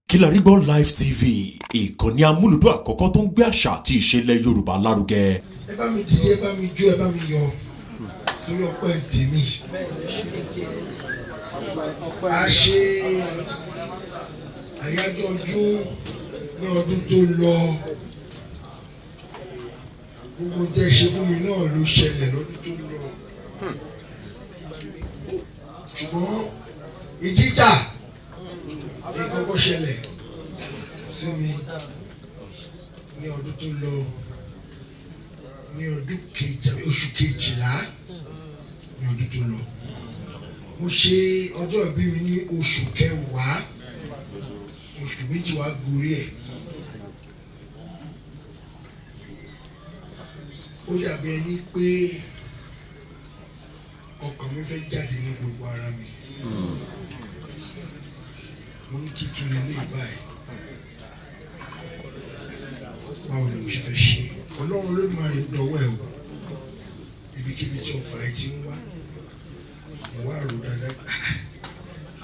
Kilarigbo Live TV, ìkànnì amúlùdún àkọ́kọ́ tó ń gbé àṣà àti ìṣẹ̀lẹ̀ Yorùbá lárugẹ. Ẹ bá mi dìde, ẹ bá mi jó, ẹ bá mi yọ̀ torí ọpẹ́ tèmi. A ṣe àyájọ́ ọdún ní ọdún tó lọ. Gbogbo tẹ́ ṣe fún mi náà ló ṣẹlẹ̀ lọ́dún tó lọ. Ṣùgbọ́n ìjìjà ìkọ́kọ́ ṣẹlẹ̀ sí mi ní ọdún tó lọ, ní ọdún oṣù kejìlá ní ọdún tó lọ. Mo ṣe ọjọ́ ìbí mi ní oṣù kẹwàá, oṣù méjì wá gorí ẹ̀. Ó dàbí ẹni pé ọkàn mi fẹ́ jáde ní gbogbo ara mi. Mo ní kí tún lè ní ìbáyìí. Báwo ni mo ṣe fẹ́ ṣe? Ọlọ́run Olódùmarè dọ̀wọ́ ẹ̀ o. Ibikíbi tí ọfà ẹ ti ń wá, mo wá rò dáadáa.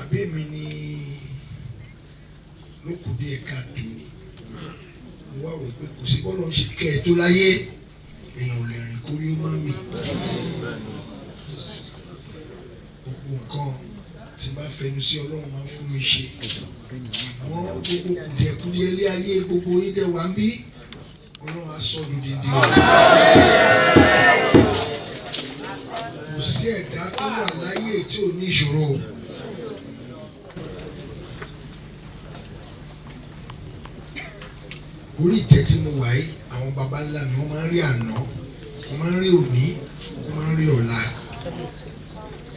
Àbí èmi ni lókùdé ẹ̀ka tó ni. Mo wá rò pé kò sí bọ́lá ń ṣe kẹ́ ẹ tó láyé. Èèyàn ò lè rìn kórí ó má mì. Gbogbo nǹkan tí n bá fẹnu sí Ọlọ́run máa ń fún mi ṣe. Wọ́n gbogbo kùdìẹ̀kùdìẹ̀ ilé ayé gbogbo yín tẹ́ wá ń bí. Ọlọ́run á sọ lódìdí o. Kò sí ẹ̀dá tó wà láyé tí ò ní ìṣòro. Orí ìtẹ́ tí mo wà yìí, àwọn baba ńlá mi wọ́n máa ń rí àná, wọ́n máa ń rí òní, wọ́n máa ń rí ọ̀la.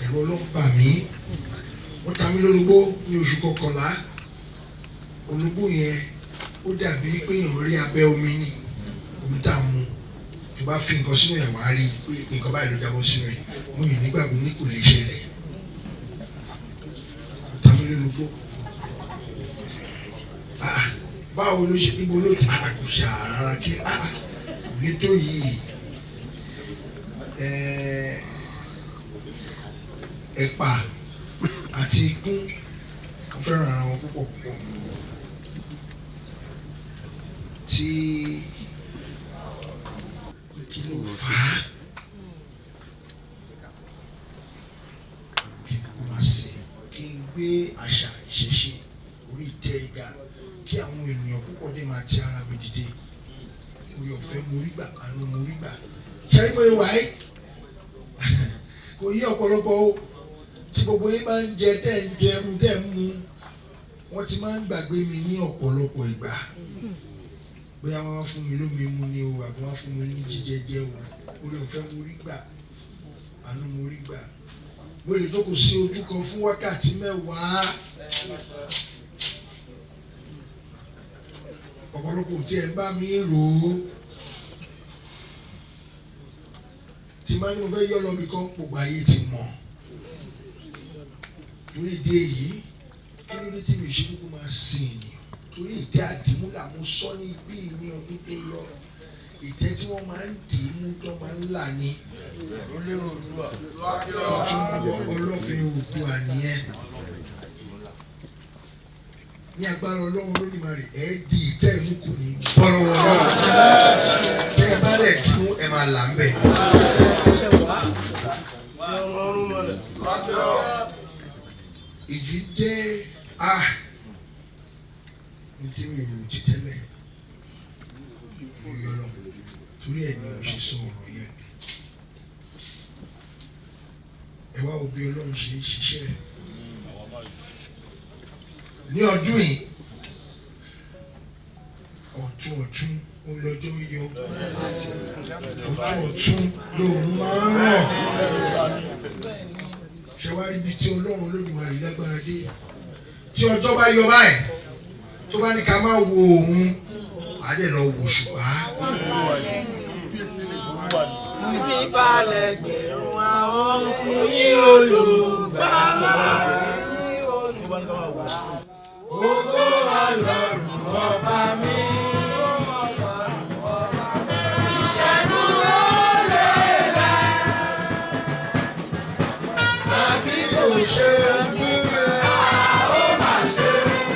Ẹ̀rọ Ọlọ́run bà mí. Wọ́n ta mí lólobó ní oṣù kọkànlá. Ológbò yẹn ó dàbí pé èèyàn rí abẹ́ omi ni, omi tá a mu. Tó bá fi nǹkan sínú ẹ̀ wá rí pé nǹkan báyìí ló jábọ́ sínú ẹ̀. Mo yìí nígbàgbọ́ ní kò lè ṣẹlẹ̀. Wọ́n ta mí lólobó. Báwo ló ṣe níbo ló ti àkùṣà rárá kí kò ní tó yìí. Ẹ̀pà àti ikún wọ́n fẹ́ràn ara wọn púpọ̀ púpọ̀. Tí kí ló fà á? Kí n máa sìn, kí n gbé àṣà ìṣẹ̀ṣe orí ìtẹ́ ìga, kí àwọn ènìyàn púpọ̀ dé máa ti ara mi dìde. Oore ọ̀fẹ́ mo rí gbà, àánú mo rí gbà. Ṣé rí pé wáyé? Kò yí ọ̀pọ̀lọpọ̀ o. Tí gbogbo yín máa ń jẹ tẹ́ ń jẹun tẹ́ ń mu, wọ́n ti máa ń gbàgbé mi ní ọ̀pọ̀lọpọ̀ ìgbà. Bóyá wọ́n wá fún mi lómi mu ni o, àbí wọ́n fún mi ní jíjẹ jẹ o. Oore ọ̀fẹ́ mo rí gbà, àánú mo rí gbà. Mo lè jókòó sí ojú kan fún wákàtí mẹ́wàá. Ọ̀pọ̀lọpọ̀ tí ẹ bá mi rò ó. Tí máa ní mo fẹ́ yọ́ lọ bí kan gbogbo ayé ti mọ̀. Torí ìdí èyí, kí ló dé tí mi ò ṣe kúkú máa sin ènìyàn? Torí ìtẹ́ àdìmúlà mo sọ ní ibi ní ọdún tó lọ. Ìtẹ́ tí wọ́n máa ń dìímú tó máa ń là ní. Ìtumọ̀ ọlọ́fin Oòduà nìyẹn. Ní agbára Ọlọ́run Olódùmarè ẹ di ìtẹ́ ìlú kò ní bọ́lọ́wọ́ náà. Tẹ́ ẹ bá dẹ̀ kí fún ẹ máa là ń bẹ̀. Ìjì dé ní tí mi ò rò ti tẹ́lẹ̀. Mo yọ lọ torí ẹ̀ ni mo ṣe sọ ọ̀rọ̀ yẹn. Ẹ wá wo bí Ọlọ́run ṣe ń ṣiṣẹ́. Ní ọdún yìí, ọ̀tún olọ́jọ́ yọ, ọ̀tún lòun máa ń rọ̀. Ṣé wá rí ibi tí Ọlọ́run Olódùmarè lágbára dé? Tí ọjọ́ bá yọ báyìí, tó bá ní ká máa wo òun, á dẹ̀ lọ wò ṣùgbà. Ibi balẹ̀ gbẹ̀rún àwọn fún yín olùgbàlà. Ògo Ọlọ́run ọba mi. Ìṣẹ́gun oore rẹ̀. Àbí kò ṣe fún mi. A ó máa ṣe fún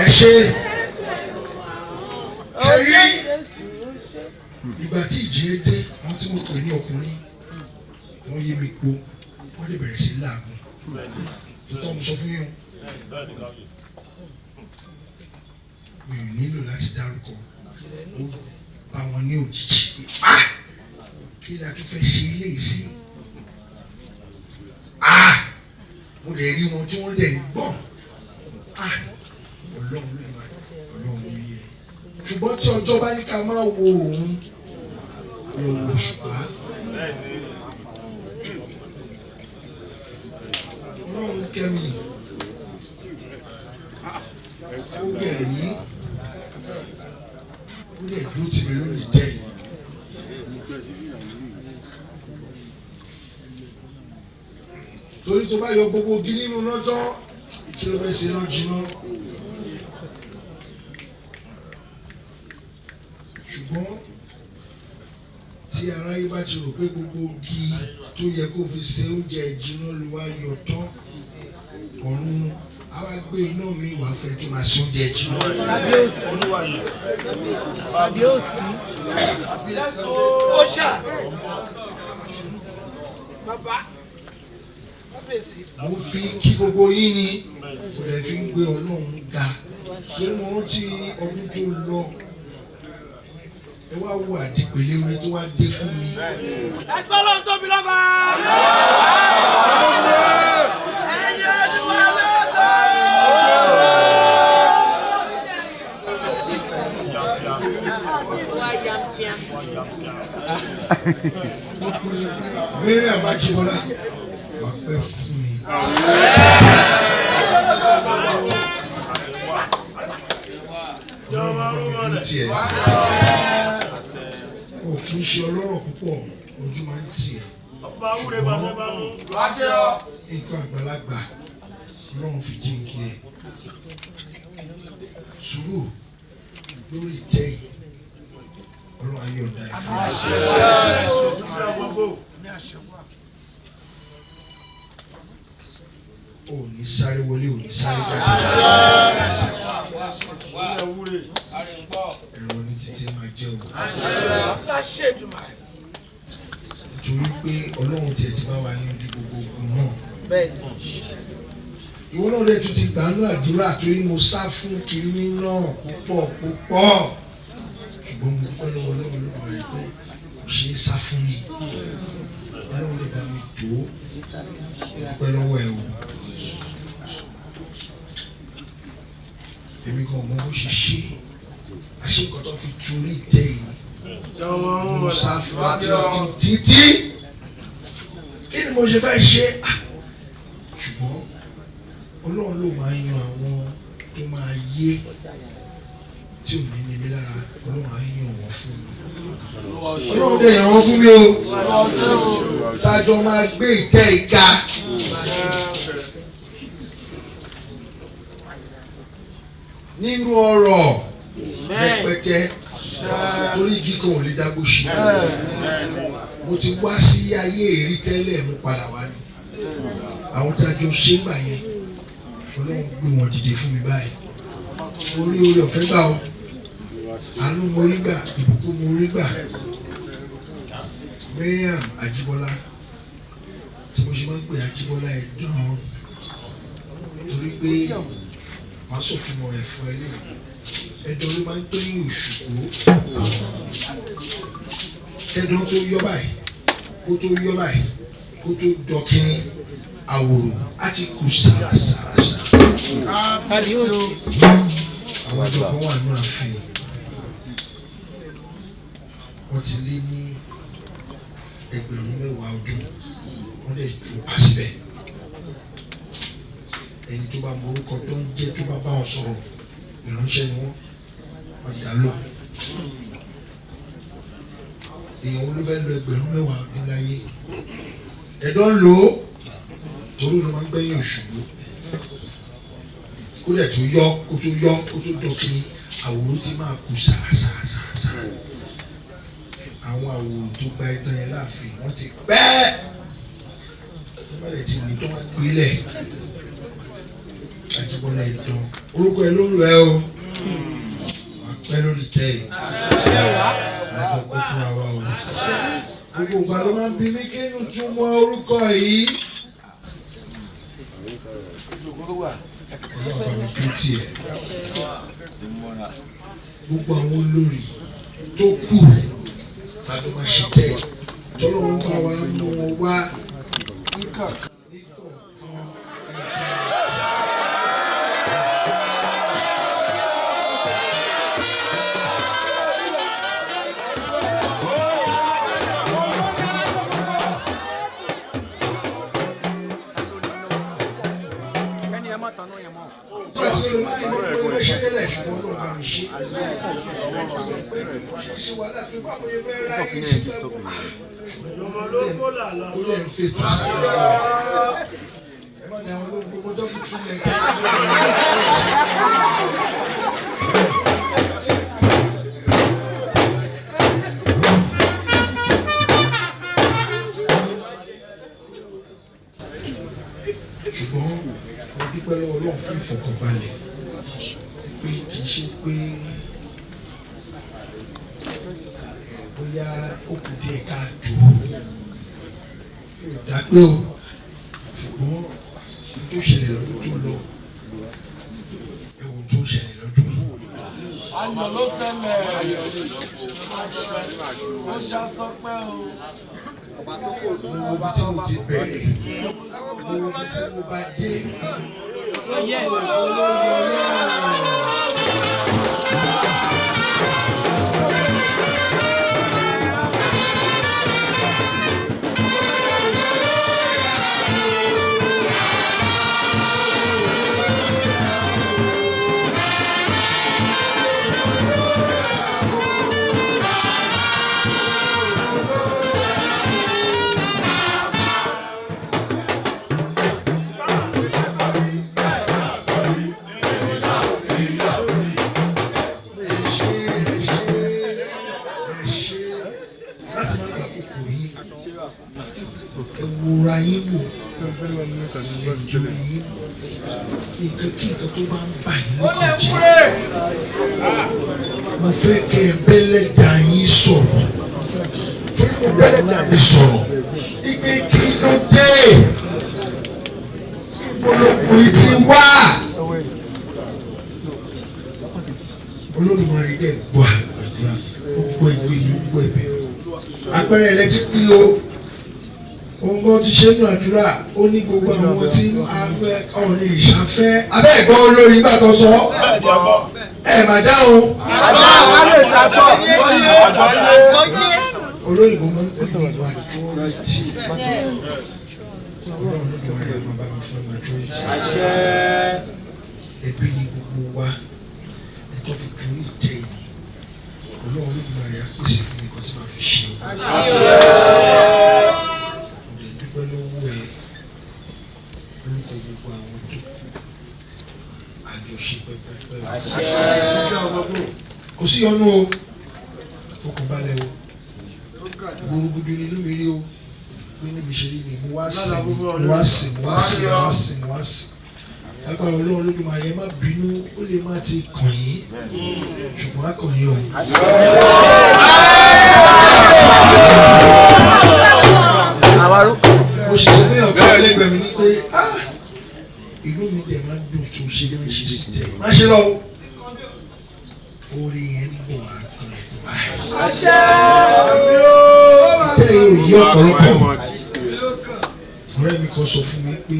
ẹ ṣe rí ìgbà tí ìjì dé àwọn tí mo pè ní ọkùnrin wọ́n yé mi po wọ́n lè bẹ̀rẹ̀ sí láàgùn tó tọ́ mo sọ fún yín mi ò nílò láti dárúkọ ó bá wọn ní òjijì pé kí la tún fẹ́ ṣe eléyìí sí mo lè rí wọn tí wọ́n lè gbọ́n ọlọ́run ló ní ọlọ́run ló yẹ ṣùgbọ́n tí ọjọ́ bá ní ká máa wo òun lọ wo ṣùgbọ́n ọlọ́run kẹ́mi ó gẹ̀mí ó lè dúró tì mí lórí tẹ́yìn. torí tó bá yọ gbogbo igi nínú lọ́jọ́ kí ló fẹ́ ṣe náà jiná. ṣùgbọ́n tí aráyé bá ti rò pé gbogbo igi tó yẹ kó fi ṣe oúnjẹ ìjiná ló wá yọ tán ọ̀run á wá gbé iná mi wá fẹ́ tó máa ṣe oúnjẹ ìjiná. Kábíyèsí. Ó ṣá. Bàbá. Mo fi kí gbogbo yín ni mo lè fi ń gbé Ọlọ́run ga torí mo rántí ọdún tó lọ ẹ wá wo àdìpẹ̀lẹ̀ orin tó wá dé fún mi. Ẹgbẹ́ ló ń tóbi lọ́ba. Ẹyẹ Olúwa ló Mariam Ajibola wà pẹ́ fún mi. Ọlọ́run bá mi dúró tiẹ̀. O kì í ṣe ọlọ́rọ̀ púpọ̀ ojú máa ń tiẹ̀. Nǹkan àgbàlagbà Ọlọ́run fi jíǹkì ẹ̀. Sùúrù lórí ìtẹ́ yìí Ọlọ́run ayé ọ̀dà ìfún o ní sáré wọlé o ní sáré jáde. Ẹ̀rọ ní títí máa jẹ́ o. Nítorí pé Ọlọ́run tiẹ̀ ti bá wa yanjú gbogbo ogun náà. Ìwọ náà lè tún ti gbàánú àdúrà torí mo sá fún kinní náà púpọ̀ ṣùgbọ́n mo dúpẹ́ lọ́wọ́ Ọlọ́run ló gbà rí pé kò ṣeé sá fún mi. Ọlọ́run lè bá mi tó mo dúpẹ́ lọ́wọ́ ẹ o. Èmi kan mọ bó ṣe ṣe àṣekọ̀tọ̀ fi torí ìtẹ́ ìlú mo sá fún wa títí kí ni mo ṣe fẹ́ ṣe ṣùgbọ́n Ọlọ́run ló máa yan àwọn tó máa yé tí ò ní ní mi lára Ọlọ́run á yan wọn fún mi Ọlọ́run dẹ̀ yan wọn fún mi o tájọ máa gbé ìtẹ́ ìga. Nínú ọ̀rọ̀ rẹpẹtẹ torí igi kan ò lè dágbó ṣe mo ti wá sí ayé èrí tẹ́lẹ̀ mo padà wá ní àwọn tí a jọ ṣe gbà yẹn Ọlọ́run gbé wọn dìde fún mi báyìí mo rí orí ọ̀fẹ́ gbà o àánú mo rí gbà ìbùkún mo rí gbà. Mariam Ajibola tí mo ṣe máa ń pè Ajibola ẹ̀ dán torí pé wàá sọ̀túnmọ̀ ẹ̀fọ́ ẹ lẹ́yìn ẹ̀dọ̀ ló máa ń gbẹ̀yìn òṣùpó kẹ́dọ̀ tó yọ báyìí kó tó yọ báyìí kó tó dọ̀kínní àwòrò á ti kú sàràsàràsà. Àwọn àjọ kan wà ní ààfin wọ́n ti lé ní 10,000 ọdún wọ́n lè ju pàṣẹ ẹni tó bá mọ orúkọ tó ń jẹ́ tó bá bá wọn sọ̀rọ̀ ìránṣẹ́ ni wọ́n dá lò. Èèyàn ló fẹ́ lo 10,000 ọdún láyé ẹ̀dọ́ ń lò ó torí ló máa ń gbẹ́yìn òṣùgbó kó dẹ̀ tó yọ kó tó dọ̀kínní àwòrán ti máa kú sàràsàràsàrà. Àwọn àwòrán tó gba ẹ̀dán yẹn láàfin wọ́n ti pẹ́ tó bá lè ti lò tó máa gbélẹ̀. Ajibola ẹ̀dán ó orúkọ ẹ ló lù ẹ́ o àpẹ lórí kẹ́yìn àjọpọ̀ fúnra wa o gbogbo ìgbà ló máa ń bi mí kí inú túmọ̀ orúkọ yìí ọlọ́run bá mi dúró tiẹ̀ gbogbo àwọn olórí tó kù tàbí máa ṣe tẹ̀ tọ́lọ́run bá wa mú wọn wá níkọ̀ọ̀kan ṣùgbọ́n mo dúpẹ́ lọ́wọ́ Ọlọ́run fún ìfọ̀kànbalẹ̀ pé kì í ṣe pé bóyá ó kù díẹ̀ ká tó dápé o ṣùgbọ́n tó ṣẹlẹ̀ lọ́dún tó lọ ewu tó ṣẹlẹ̀ lọ́dún yìí. ayọ̀ ló ṣẹlẹ̀ ó já sọpẹ́ o. mo wo bí tí mo ti bẹ̀rẹ̀ mo wo bí tí mo bá dé olórí Ọlọ́run. Ewúra yín wò ẹjọ́ yín nǹkan kí nǹkan tó bá ń bà yín lọ́kàn jẹ́ mo fẹ́ kẹ́ ẹ bẹ́lẹ̀ dà yín sọ̀rọ̀ torí mo bẹ́lẹ̀ dà mí sọ̀rọ̀ ìgbé kí ló dé ìbòlòpọ̀ yìí ti wá Olódùmarè dẹ̀ gbọ́ àgbàdúrà ó gbọ́ ìgbé mi ó gbọ́ ẹ̀bẹ̀ mi àpẹẹrẹ ẹlẹ́tíríkì o òun kan ti ṣe nù àdúrà ó ní gbogbo àwọn tí ọ̀hún ní ìṣàfẹ́ abẹ́ ìgbọ́ olórí bá tó sọ ẹ̀ mà dáhùn. olóyìnbó máa ń pè ní majority ọlọ́run ló wà yà máa bá mi fún majority ẹbí ni gbogbo wa ẹ̀tọ́ fi ju ìtẹ́ ìní ọlọ́run ló wà yà pèsè fún mi kó tí máa fi ṣe dúpẹ́ lọ́wọ́ ẹ lórúkọ gbogbo àwọn tó kù àjọṣe pẹpẹpẹ kò sí ọ̀nà o fọkànbalẹ̀ o gbòógùdù nínú mi rí o pé níbi ìṣeré ni mo wá sí lágbára Ọlọ́run Olódùmarè ẹ má bínú ó lè má ti kàn yín ṣùgbọ́n á kàn yín o. mo ṣe sọ fún ọ̀gá ẹlẹ́gbẹ̀ẹ́ mi ní pé ìlú mi dẹ̀ máa ń dùn tó ṣe máa ń ṣe sí tẹ̀ má ṣe lọ orí yẹn ń bọ̀ àkànlẹ̀ tó báyìí. ìtẹ́ yìí ò yí ọ̀pọ̀lọpọ̀ ọ̀rẹ́ mi kan sọ fún mi pé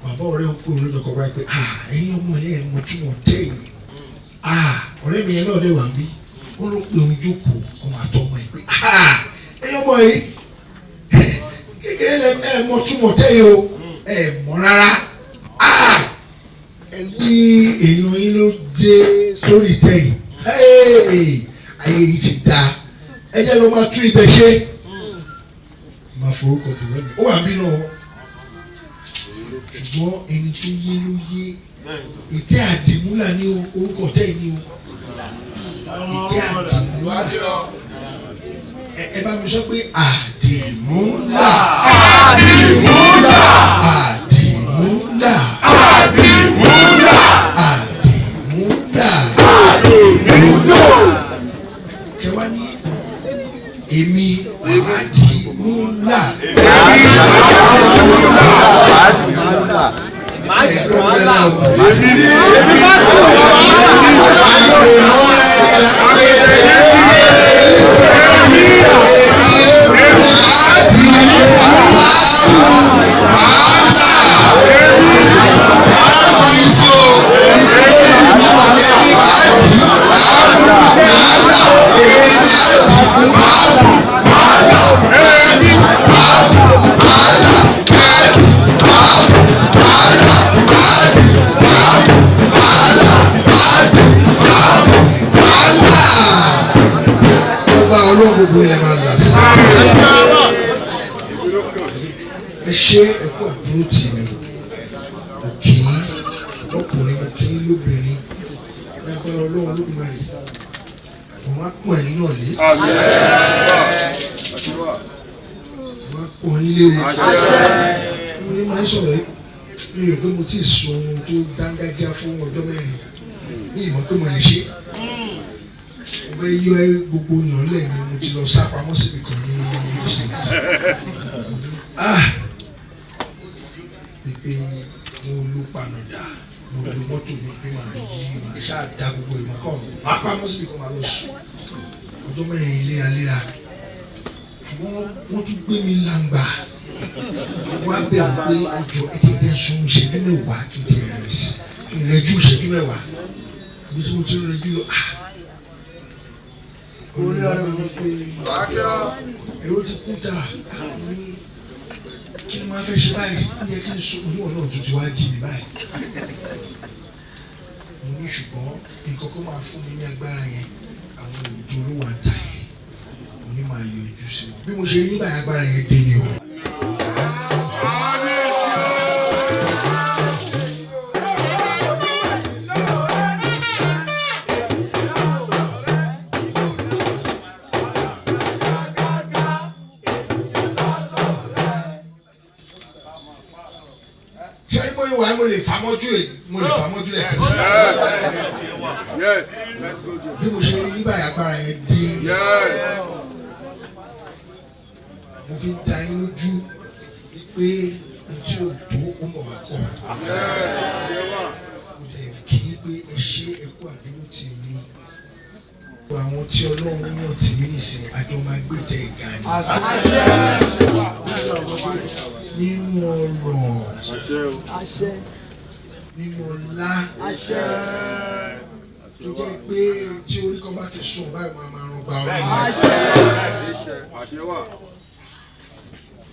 bàbá ọ̀rẹ́ ń pè olójó kan báyìí pé ẹ̀yin ọmọ yẹn ẹ̀ mọ̀ tí wọ́n tẹ̀ yìí ọ̀rẹ́ mi yẹn náà lè wà ń bí wọ́n ló pe òun jókòó ọmọ àtọmọ yìí pé ẹ̀yin ọmọ yìí kékeré ẹ mọ̀ tí wọ́n tẹ̀ yìí o ẹ̀ mọ̀ rárá ẹni èèyàn yín ló dé sórí tẹ̀ yìí ayé yìí ti da ẹ jẹ́ ló máa tún ibẹ̀ ṣe máa forúkọ bọ̀rẹ́ mi ó wà ń bí náà ṣùgbọ́n ẹni tó yé ló yé ìtẹ́ àdìmúlà ní orúkọ tẹ́ ní o ìtẹ́ àdìmúlà ẹ bá mi sọ pé àdìmúlà àdìmúlà àdìmúlà àdìmúlà àdìmúlà ẹ̀gbọ́n mi dáadáa o. Gbogbo ilẹ̀ máa là sí. Ẹ ṣe ẹ̀kú àdúró tì mí. Mo kì í lọ́kùnrin, mo kì í lóbìnrin. Lágbára Ọlọ́run Olódùmarè. Àwọn apọ̀ ẹ̀yìn náà lé. Àwọn apọ̀ ẹ̀yìn lé o. Mo máa ń sọ̀rọ̀ yìí. Mi ò pé mo ti sọ ohun tó dángájá fún ọjọ́ mẹ́rin. Ní ìmọ̀ pé mo lè ṣe. Mo fẹ́ yọ gbogbo yàn lẹ́nu, mo ti lọ sá pamọ́ síbi kan ní ìṣẹ̀lẹ̀. Pípé mo lo panadà, mo lo mọ́tò mi pé màá yí, màá ṣáà dá gbogbo ìmọ̀ kan, màá pamọ́ síbi kan, màá lọ sùn. Ọjọ́ mẹ́rin léraléra. Ṣùgbọ́n wọ́n tún gbé mi làǹgbà. Wọ́n á bẹ̀rù pé ẹjọ́ ẹtì ẹ̀jẹ̀ sun ìṣẹ́jú mẹ́wàá kí n ti rẹjú ìṣẹ́jú mẹ́wàá. Bí tí mo ti rẹjú lọ, olùdarí mi pé èrò ti kú ta ní kí ni máa fẹ́ ṣe báyìí ó yẹ kí n so oníwọ̀n náà tún ti wá jí mi báyìí. Mo ní ṣùgbọ́n nǹkan kan máa fún mi ní agbára yẹn, àwọn òjò olówó àǹtà yẹn mo ní máa yọjú sí wọn bí mo ṣe rí báyìí agbára yẹn dé ni o. Mo lè famọ́jú lẹ́ẹ̀kan sí. Bí mo ṣe rí báyìí agbára yẹn dé. Mo fi dá yín lójú pé ẹtí ò tó ó mọ̀ wá pọ̀. Mo lè kí i pé ẹ ṣe ẹkú àdúró tì mí. Gbogbo àwọn tí Ọlọ́run yàn tì mí nìsín àjọ máa gbé tẹ ìgbà ni. Nínú ọrọ̀, nínú ọlá, tó jẹ́ pé tí orí kan bá ti sùn báyìí máa máa rán gba orí mi.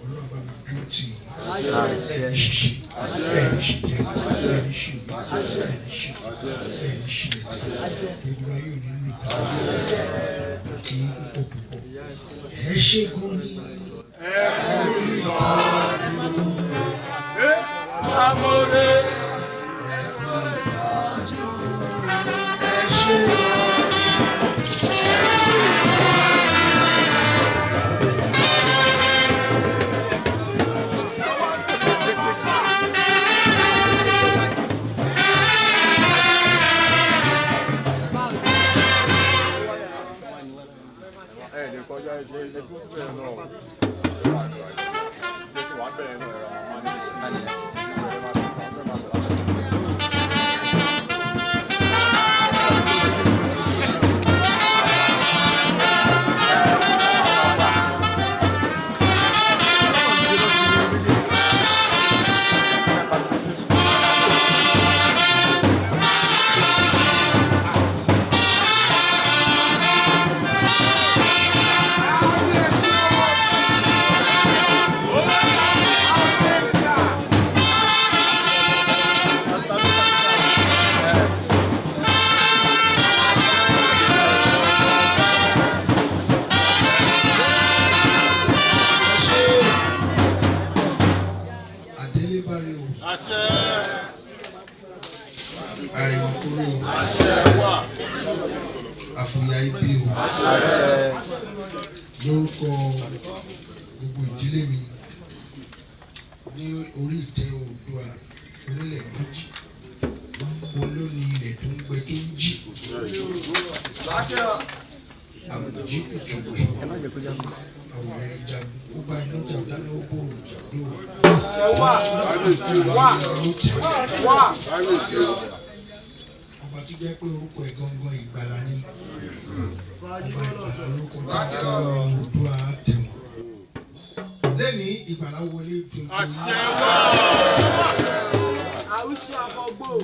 Ọlọ́run bá mi dúró tì í, ẹni ṣiṣẹ́, ẹni ṣìjẹ́, ẹni ṣìgbà, ẹni ṣìfà, ẹni ṣìlẹ̀tẹ̀, gbogbo ayé ò ní lò ó kì í púpọ̀ púpọ̀. Ẹ ṣe gan ni. Amore. àfòyà ibi o lórúkọ gbogbo ìdílé mi ní orí ìtẹ́ Oòduà orílẹ̀ méjì olóni ilẹ̀ tó ń gbẹ tó ń jí àmọ̀jí kùtùgbẹ̀ àwòrán ìjà ó bá iná jà dáná ó bó òrùjà dó. Ọba tó jẹ́ pé orúkọ ẹ̀ gangan ìgbàlà ni. Ọba ìgbàlà lórúkọ tó ń kọ́ Oòduà àtẹ̀wọ̀n. Lẹ́ni ìgbàlà wọlé tó ń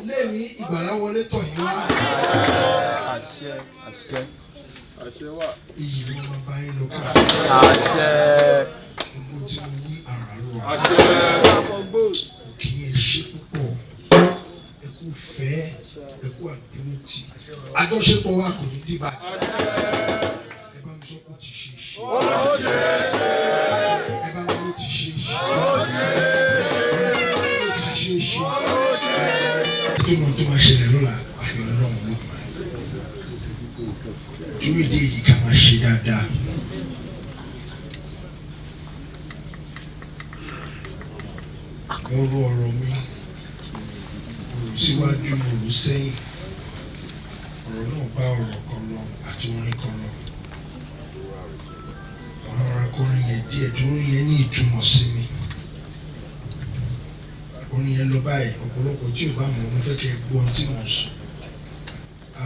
lẹ́ni ìgbàlà wọlé tọ̀ yín wá. Iyì ni wọ́n bá yín lọ káàkiri. Gbogbo tí mo wí àràárọ̀. Kì í ṣe púpọ̀. Ẹ kú fẹ́, ẹ kú àdúrótì. Àjọṣepọ̀ wa kò ní dìbà. Ẹ bá mi sọ pé ó ti ṣe é ṣe. Ẹ bá mi ló ti ṣe é ṣe. Ẹ bá mi ló ti ṣe é ṣe. Tó mọ̀ tó máa ṣẹlẹ̀ lọ́la àfihàn Ọlọ́run lókùnrin. Torí ìdí èyí ká máa ṣe dáadáa. Mo ro ọ̀rọ̀ mi, mo rò síwájú, mo rò sẹ́yìn. Ọ̀rọ̀ náà bá ọ̀rọ̀ kan lọ àti orin kan lọ. Àwọn ará kọrin yẹn díẹ̀ dúró yẹn ní ìtumọ̀ sí mi. Orin yẹn lọ báyìí, ọ̀pọ̀lọpọ̀ tí ò bá mọ̀ mo fẹ́ kẹ́ ẹ gbọ́ ohun tí mo sọ.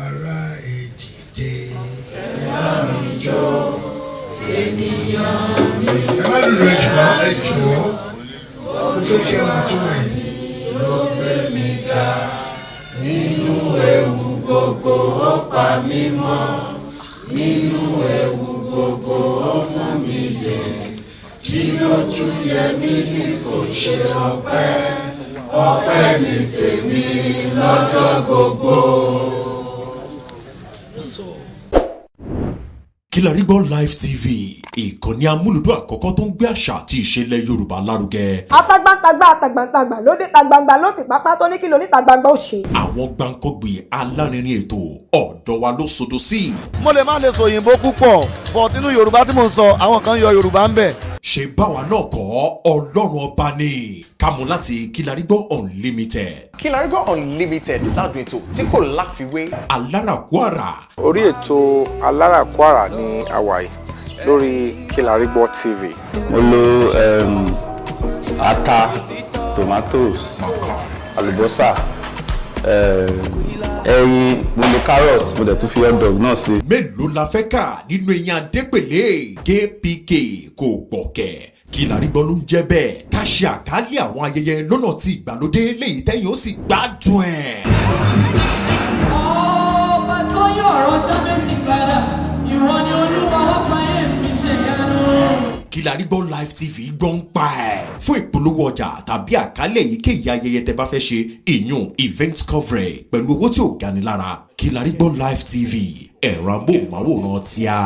Ará ẹ dìde, ẹ bá mi jó, ènìyàn mi. Ẹ má lùlù ẹ jọ̀ọ́. Mo fẹ́ kẹ́ ẹ mọ̀ túmọ̀ ẹ̀. Ló gbé mi ga nínú ewu gbogbo ó pa mí mọ́. Nínú ewu gbogbo ó mú mi yẹ. Kí ló tún yẹ mí kò ṣe ọpẹ́. Ọpẹ́ mi tèmi lọ́jọ́ gbogbo. Kilarigbo Live TV ìkànnì amúlùdún àkọ́kọ́ tó ń gbé àṣà àti ìṣẹ̀lẹ̀ Yorùbá lárugẹ. Atagbantagba lóde tagbangba ló ti pápá tó ní kí ló ní tagbangba ó ṣe. Àwọn gbàǹkọ́gbì alárinrin ètò ọ̀dọ́ wa ló sodo sí. Mo lè má lè sọ òyìnbó púpọ̀ but nínú Yorùbá tí mo ń sọ àwọn kan yọ Yorùbá ń bẹ̀. Ṣé báwa náà kọ́ Ọlọ́run ọba ni kámú láti Kilarigbo Unlimited. Kilarigbo Unlimited ládùn ètò tí kò láfiwé. Alárakúàrà. Orí ètò Alárakúàrà ní àwàyè lórí Kilarigbo TV. Mo lo ata, tomatoes, àlùbọ́sà, ẹyin, mo lo carrot, mo dẹ̀ tún fi hot dog náà sí. Mélòó la fẹ́ kà nínú eyín adépèlé KPK kò gbọ̀kẹ̀. Kilarigbo ló ń jẹ́ bẹ́ẹ̀. Ká ṣe àkálẹ̀ àwọn ayẹyẹ lọ́nà tí ìgbàlódé léyìí tẹ́yìn ó sì gbádùn ẹ̀. Ọba sọ́yọ̀ ọ̀rọ̀ jábẹ́sì padà, ìwọ ni Olúwa wá fáyé mi ṣe yanu. Kilarigbo Live TV gbọ́n pa ẹ̀. Fún ìpolówó ọjà tàbí àkálẹ̀ èyíkéyìí ayẹyẹ tẹ́ bá fẹ́ ṣe ìyún event coverage pẹ̀lú owó tí ò gani lára. Kilarigbo Live TV ẹ̀rọ amóhùnmáwòrán tíá.